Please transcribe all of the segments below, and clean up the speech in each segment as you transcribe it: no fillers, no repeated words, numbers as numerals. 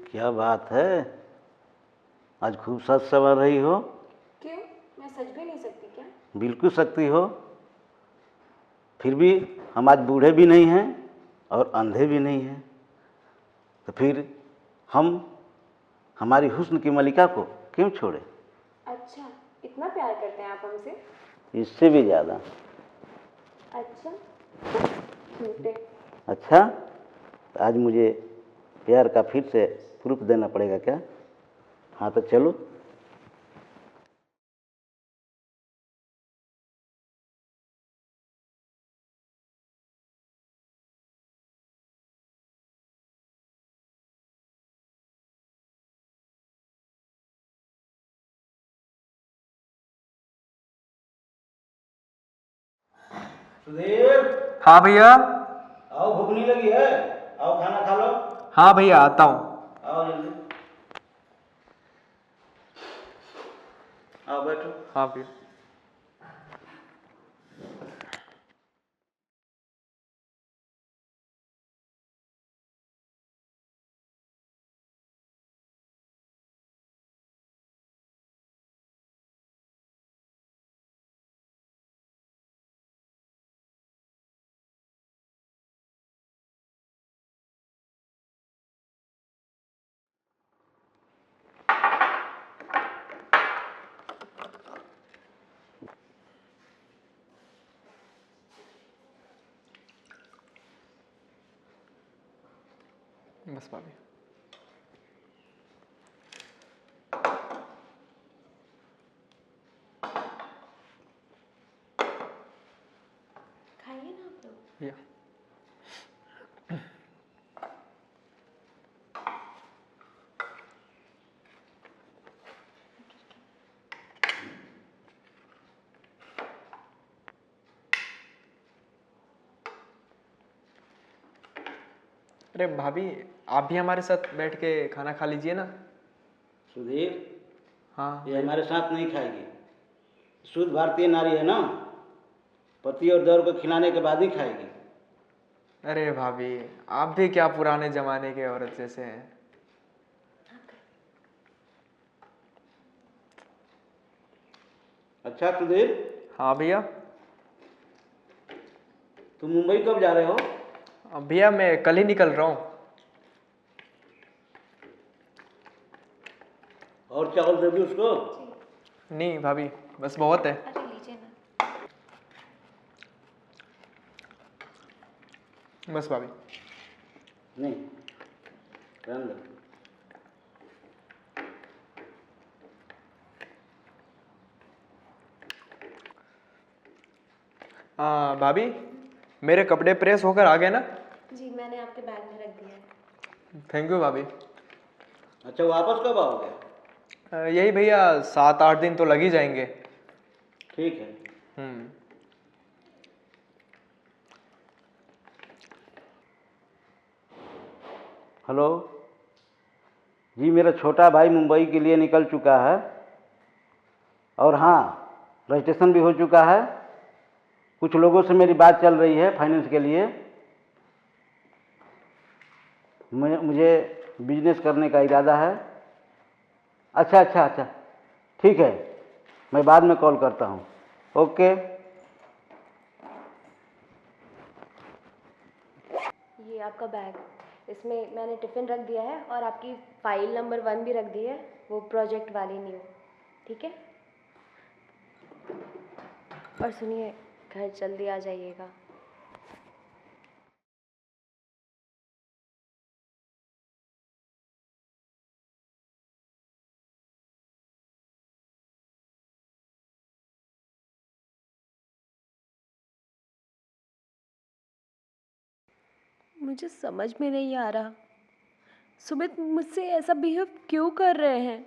क्या बात है, आज खूब सच संवर रही हो। क्यों, मैं सच भी नहीं सकती क्या? बिल्कुल सकती हो। फिर भी हम आज बूढ़े भी नहीं हैं और अंधे भी नहीं हैं, तो फिर हम हमारी हुस्न की मलिका को क्यों छोड़े। अच्छा, इतना प्यार करते हैं आप हमसे? इससे भी ज़्यादा। अच्छा, झूठे। अच्छा, तो आज मुझे प्यार का फिर से प्रूफ देना पड़ेगा क्या? हाँ तो चलो। सुधीर। हाँ भैया। आओ, भूख नहीं लगी है? आओ खाना खा लो। हाँ भैया, आता हूँ। आओ जल्दी। आओ बैठो। हाँ भैया। बस भाभी। खाइए ना आप लोग। भैया। अरे भाभी, आप भी हमारे साथ बैठ के खाना खा लीजिए ना। सुधीर, हाँ ये भैया। हमारे साथ नहीं खाएगी। शुद्ध भारतीय नारी है ना, पति और देवर को खिलाने के बाद ही खाएगी। अरे भाभी, आप भी क्या पुराने जमाने के औरत जैसे हैं। अच्छा सुधीर, हाँ भैया। तुम मुंबई कब जा रहे हो? अब भैया मैं कल ही निकल रहा हूँ। और चावल दे दूँ उसको? नहीं भाभी, बस बहुत है। अरे लीजिए ना। बस भाभी। नहीं, रहने दो। भाभी, मेरे कपड़े प्रेस होकर आ गए ना? जी, मैंने आपके बैग में रख दिया है। थैंक यू भाभी। अच्छा, वापस कब आओगे? यही भैया 7-8 दिन तो लग ही जाएंगे। ठीक है। हेलो जी, मेरा छोटा भाई मुंबई के लिए निकल चुका है और हाँ, रजिस्ट्रेशन भी हो चुका है। कुछ लोगों से मेरी बात चल रही है फाइनेंस के लिए। मुझे बिजनेस करने का इरादा है। अच्छा अच्छा अच्छा, ठीक है, मैं बाद में कॉल करता हूँ। ओके। ये आपका बैग, इसमें मैंने टिफ़िन रख दिया है और आपकी फ़ाइल नंबर 1 भी रख दी है, वो प्रोजेक्ट वाली न्यू। ठीक है? और सुनिए, घर जल्दी आ जाइएगा। मुझे समझ में नहीं आ रहा, सुमित मुझसे ऐसा बिहेव क्यों कर रहे हैं?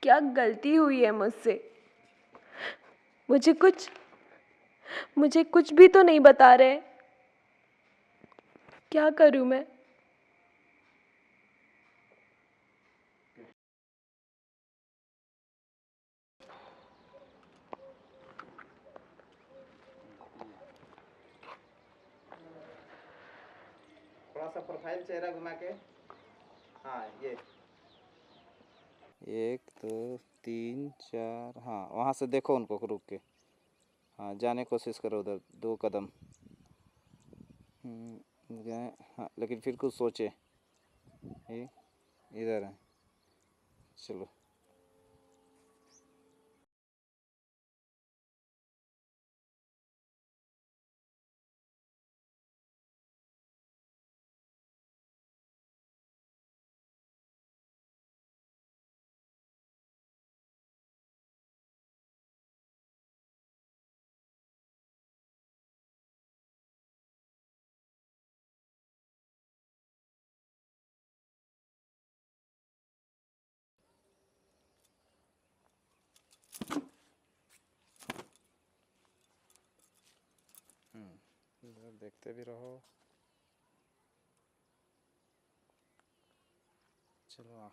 क्या गलती हुई है मुझसे? मुझे कुछ भी तो नहीं बता रहे। क्या करूं मैं? सा प्रोफाइल चेहरा घुमा के। हाँ ये 1 2 3 4, हाँ वहाँ से देखो उनको रुक के। हाँ जाने की कोशिश करो उधर 2 कदम। गए, हाँ लेकिन फिर कुछ सोचे। ये इधर है, चलो। इधर देखते भी रहो। चलो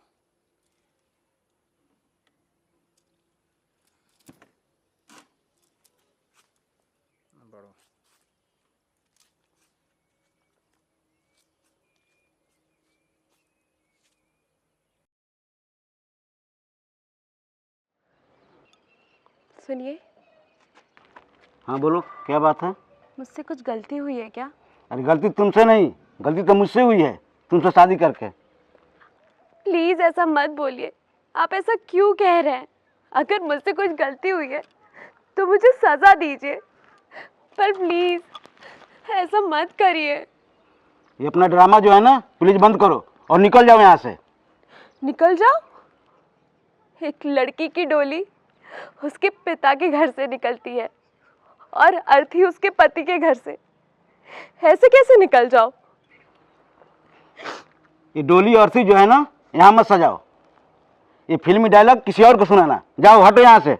बढ़ो। सुनिए, हाँ बोलो, क्या बात है? मुझसे कुछ गलती हुई है क्या? अरे गलती तुमसे नहीं, गलती तो मुझसे हुई है, तुमसे शादी करके। प्लीज़ ऐसा मत बोलिए। आप ऐसा क्यों कह रहे हैं? अगर मुझसे कुछ गलती हुई है तो मुझे सज़ा दीजिए, पर प्लीज़ ऐसा मत करिए। ये अपना ड्रामा जो है ना, प्लीज बंद करो और निकल जाओ यहाँ से। निकल जाओ? एक लड़की की डोली उसके पिता के घर से निकलती है और अर्थी उसके पति के घर से। ऐसे कैसे निकल जाओ? ये डोली अर्थी जो है ना, यहाँ मत सजाओ। ये फिल्मी डायलॉग किसी और को सुनाना। जाओ हटो यहाँ से।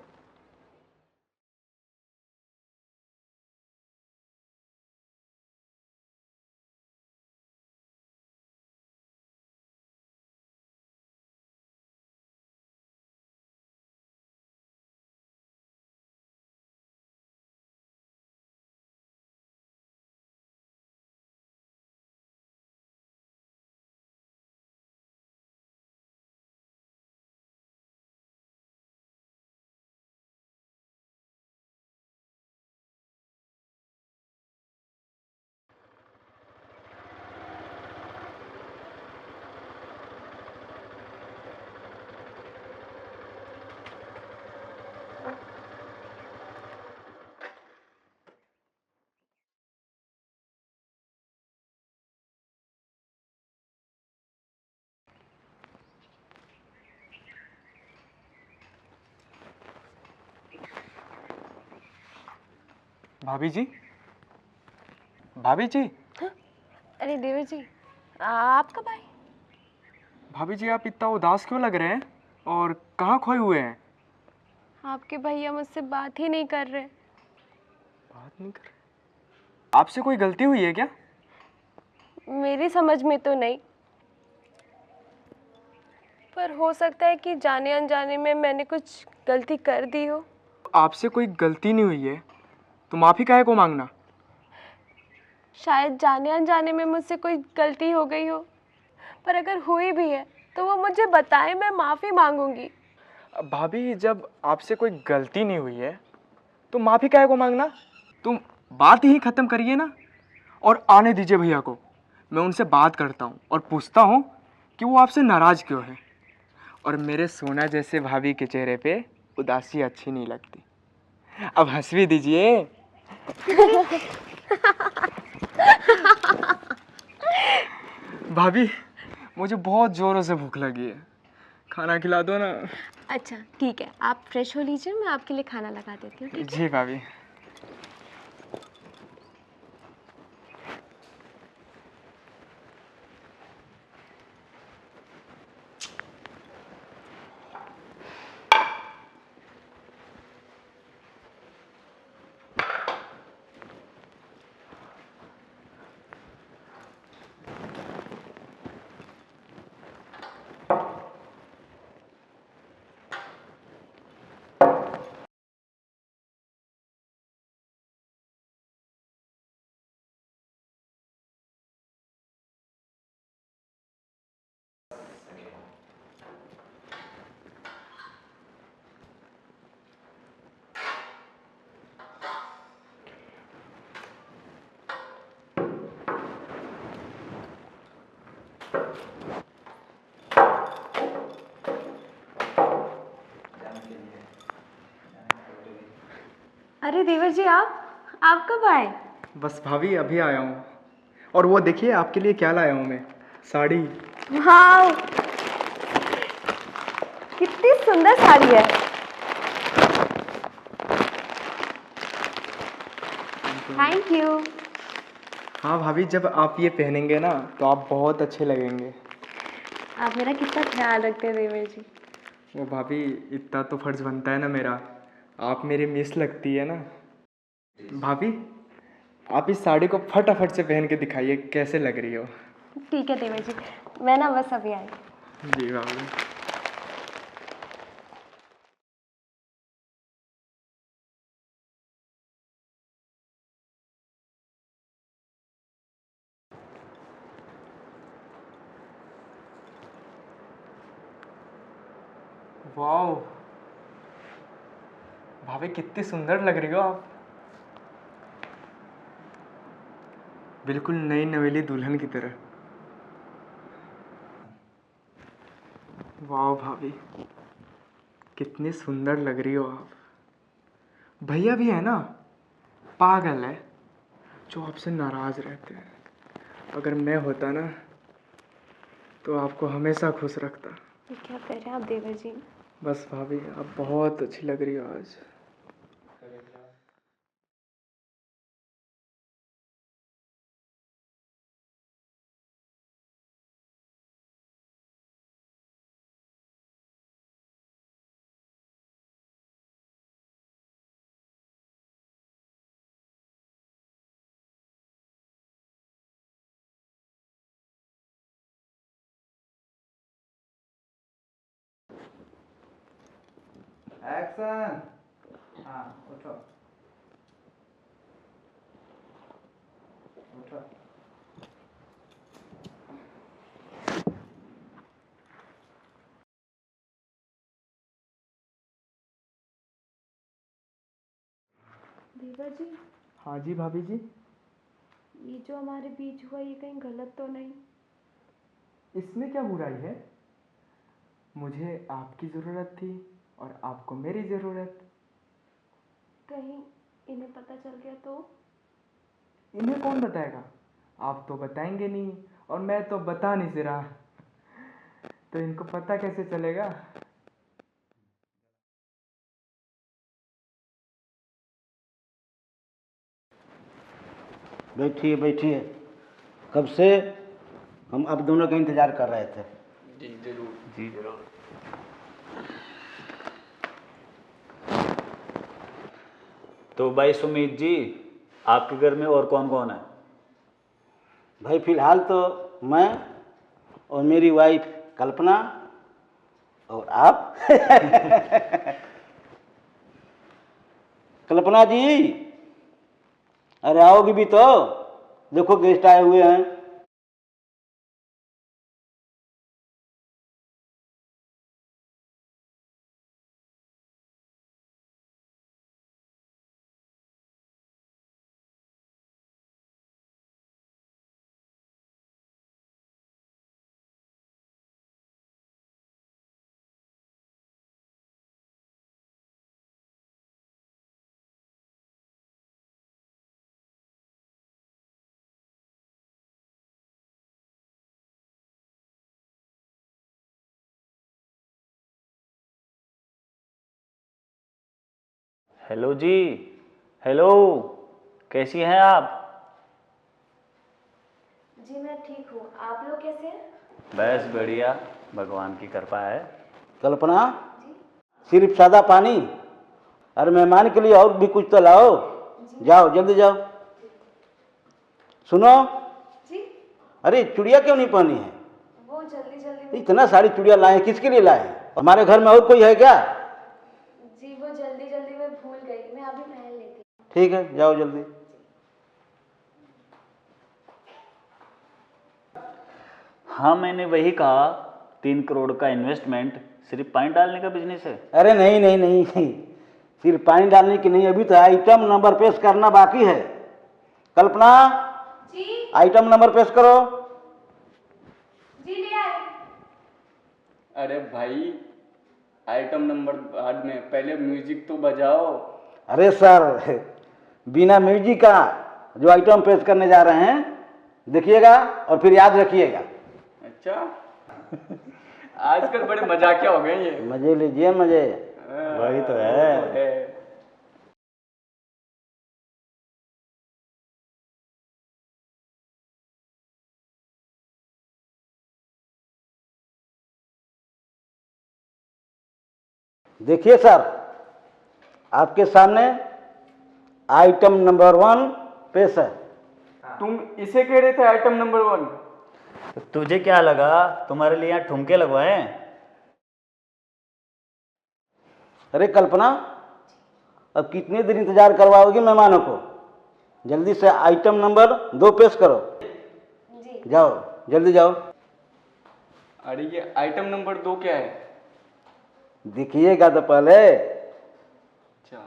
भाभी जी, भाभी जी, अरे देवर जी, आप कब आए? भाभी जी आप इतना उदास क्यों लग रहे हैं और कहाँ खोए हुए हैं? आपके भैया मुझसे बात ही नहीं कर रहे। बात नहीं कर रहे? आपसे कोई गलती हुई है क्या? मेरी समझ में तो नहीं, पर हो सकता है कि जाने अनजाने में मैंने कुछ गलती कर दी हो। आपसे कोई गलती नहीं हुई है तो माफ़ी काहे को मांगना? शायद जाने अनजाने में मुझसे कोई गलती हो गई हो, पर अगर हुई भी है तो वो मुझे बताए, मैं माफ़ी मांगूंगी। भाभी जब आपसे कोई गलती नहीं हुई है तो माफ़ी काहे को मांगना? तुम बात ही ख़त्म करिए ना और आने दीजिए भैया को। मैं उनसे बात करता हूँ और पूछता हूँ कि वो आपसे नाराज़ क्यों है। और मेरे सोना जैसे भाभी के चेहरे पे उदासी अच्छी नहीं लगती। अब हंस भी दीजिए। भाभी मुझे बहुत ज़ोरों से भूख लगी है, खाना खिला दो ना। अच्छा ठीक है, आप फ्रेश हो लीजिए, मैं आपके लिए खाना लगा देती हूँ। ठीक है? जी भाभी। अरे देवर जी, आप कब आए? बस भाभी अभी आया हूँ। और वो देखिए आपके लिए क्या लाया हूँ मैं, साड़ी। वाह, कितनी सुंदर साड़ी है। Thank you. हाँ भाभी, जब आप ये पहनेंगे ना तो आप बहुत अच्छे लगेंगे। आप मेरा कितना ख्याल रखते हैं देवर जी। वो भाभी, इतना तो फर्ज बनता है ना मेरा, आप मेरी मिस लगती है ना। भाभी, आप इस साड़ी को फटाफट से पहन के दिखाइए कैसे लग रही हो। ठीक है देवर जी, मैं ना बस अभी आई। जी भाभी। वाह भाभी, कितनी सुंदर लग रही हो आप, बिल्कुल नई नवेली दुल्हन की तरह। वाह भाभी, कितनी सुंदर लग रही हो आप। भैया भी है ना, पागल है जो आपसे नाराज रहते हैं। अगर मैं होता ना तो आपको हमेशा खुश रखता। ये क्या कह रहे हैं आप देवर जी? बस भाभी, आप बहुत अच्छी लग रही हो आज। एक्शन। हाँ, उठो उठो। देवर जी, हाँ जी भाभी जी। ये जो हमारे बीच हुआ ये कहीं गलत तो नहीं? इसमें क्या बुराई है, मुझे आपकी ज़रूरत थी और आपको मेरी ज़रूरत। कहीं इन्हें पता चल गया तो? इन्हें कौन बताएगा, आप तो बताएंगे नहीं और मैं तो बता नहीं से रहा, तो इनको पता कैसे चलेगा। बैठिए बैठिए, कब से हम अब दोनों का इंतज़ार कर रहे थे। जी जरूर। तो भाई सुमित जी, आपके घर में और कौन कौन है? भाई फिलहाल तो मैं और मेरी वाइफ कल्पना और आप। कल्पना जी, अरे आओगी भी तो, देखो गेस्ट आए हुए हैं। हेलो जी, हेलो, कैसी हैं आप? जी मैं ठीक हूँ, आप लोग कैसे हैं? बस बढ़िया, भगवान की कृपा है। कल्पना, सिर्फ सादा पानी, अरे मेहमान के लिए और भी कुछ तो लाओ। जाओ जल्दी जाओ। सुनो, जी, अरे चूड़िया क्यों नहीं पहनी है? वो जल्दी जल्दी इतना सारी चूड़िया लाए हैं, किसके लिए लाए हैं? हमारे घर में और कोई है क्या? जी वो जल्दी जल्दी मैं भूल गई, मैं अभी पहन लेती हूँ। ठीक है, जाओ जल्दी। हाँ, मैंने वही कहा, 3 करोड़ का इन्वेस्टमेंट सिर्फ पानी डालने का बिजनेस है। अरे नहीं नहीं नहीं, सिर्फ पानी डालने की नहीं, अभी तो आइटम नंबर पेश करना बाकी है। कल्पना, जी आइटम नंबर पेश करो। जी ले आए। अरे भाई, आइटम नंबर बाद में, पहले म्यूजिक तो बजाओ। अरे सर, बिना म्यूजिक का जो आइटम पेश करने जा रहे हैं, देखिएगा और फिर याद रखिएगा। अच्छा आजकल बड़े मजाकिया हो गए ये। मजे लीजिए मजे। वही तो है। देखिए सर, आपके सामने आइटम नंबर 1 पेश है। तुम इसे कह रहे थे आइटम नंबर 1? तो तुझे क्या लगा तुम्हारे लिए यहाँ ठुमके लगवाए? अरे कल्पना, अब कितनी देर इंतजार करवाओगी मेहमानों को? जल्दी से आइटम नंबर 2 पेश करो। जाओ, जल्दी जाओ। अरे ये आइटम नंबर 2 क्या है? देखिएगा तो पहले। अच्छा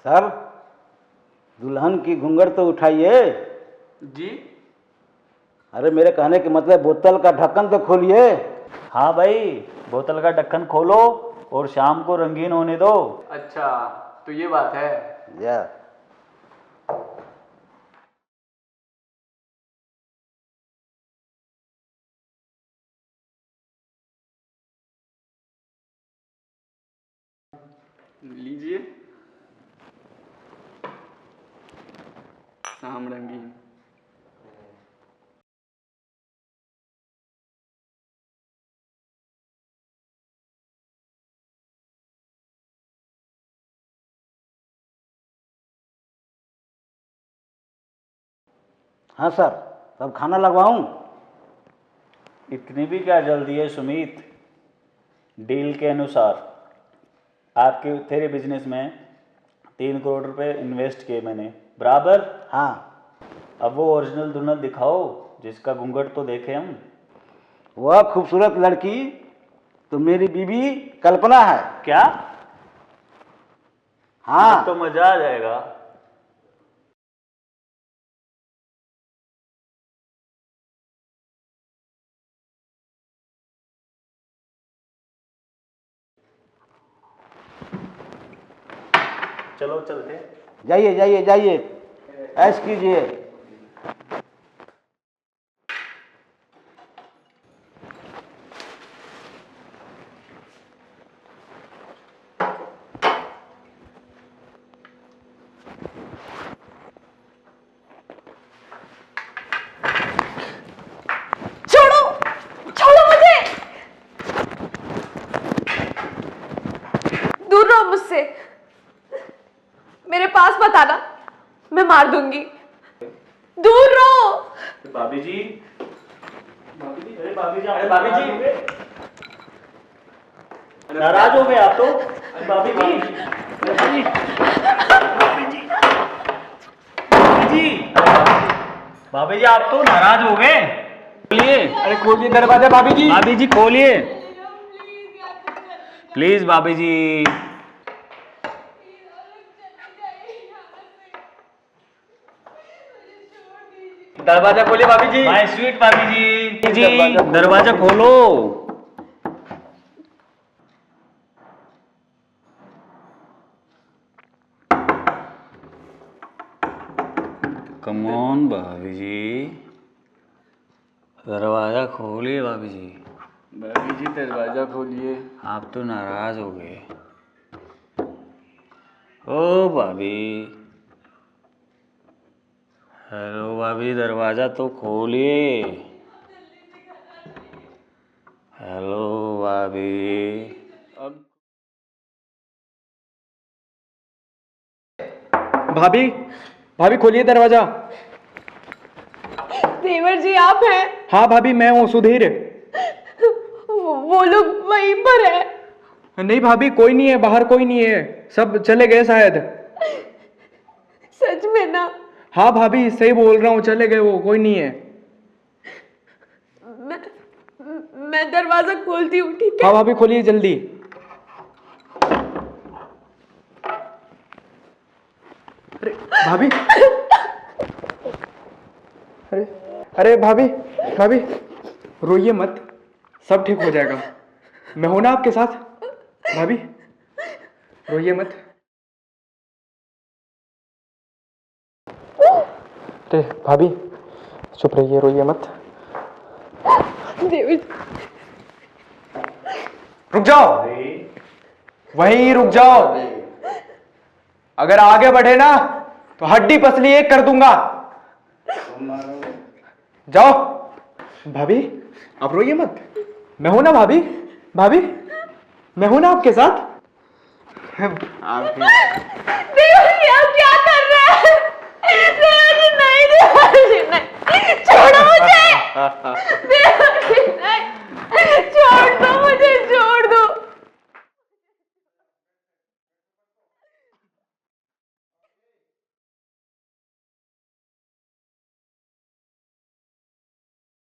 सर, दुल्हन की घूंघट तो उठाइए। जी। अरे मेरे कहने के मतलब बोतल का ढक्कन तो खोलिए। हाँ भाई, बोतल का ढक्कन खोलो और शाम को रंगीन होने दो। अच्छा तो ये बात है। या लीजिए शाम रंगीन। हाँ सर, तब खाना लगवाऊं? इतनी भी क्या जल्दी है सुमित? डील के अनुसार आपके तेरे बिजनेस में 3 करोड़ रुपए इन्वेस्ट किए मैंने, बराबर? हाँ। अब वो ओरिजिनल दुल्हन दिखाओ जिसका घूंघट तो देखे हम। वह खूबसूरत लड़की तो मेरी बीवी कल्पना है। क्या? हाँ। तो मजा आ जाएगा। चलो चलते। जाइए जाइए जाइए, ऐश कीजिए। छोड़ो, छोड़ो मुझे, दूर रहो मुझसे, मेरे पास मत आना, मैं मार दूंगी। दूर रहो। भाभी जी, अरे भाभी जी, अरे भाभी जी, नाराज हो गए आप तो? अरे भाभी जी, भाभी जी, भाभी जी आप तो नाराज हो गए। खोलिए। अरे खोलिए दरवाजा भाभी जी। भाभी जी खोलिए प्लीज। भाभी जी, दरवाजा खोलिए भाभी जी। माय स्वीट भाभी जी, दरवाजा खोलो। कम ऑन भाभी जी, दरवाजा खोलिए भाभी जी। भाभी जी दरवाजा खोलिए। आप तो नाराज हो गए। ओ भाभी, हेलो भाभी, दरवाजा तो खोलिए। हेलो भाभी। अब भाभी, भाभी खोलिए दरवाजा। देवर जी आप हैं? हाँ भाभी मैं हूँ सुधीर। वो लोग वहीं पर है। नहीं भाभी, कोई नहीं है बाहर, कोई नहीं है, सब चले गए शायद। सच में ना? हाँ भाभी सही बोल रहा हूँ, चले गए वो, कोई नहीं है। मैं दरवाजा खोलती हूँ, ठीक है? हाँ भाभी खोलिए जल्दी। अरे भाभी, अरे अरे भाभी, भाभी रोइए मत, सब ठीक हो जाएगा, मैं हूं ना आपके साथ। भाभी रोइए मत। अरे भाभी चुप रहिए, रोइए मत। डेविड, रुक जाओ, वहीं रुक जाओ, अगर आगे बढ़े ना तो हड्डी पसली एक कर दूंगा। जाओ। भाभी आप रोइए मत, मैं हूं ना भाभी, भाभी मैं हूं ना आपके साथ। डेविड, क्या कर रहा है?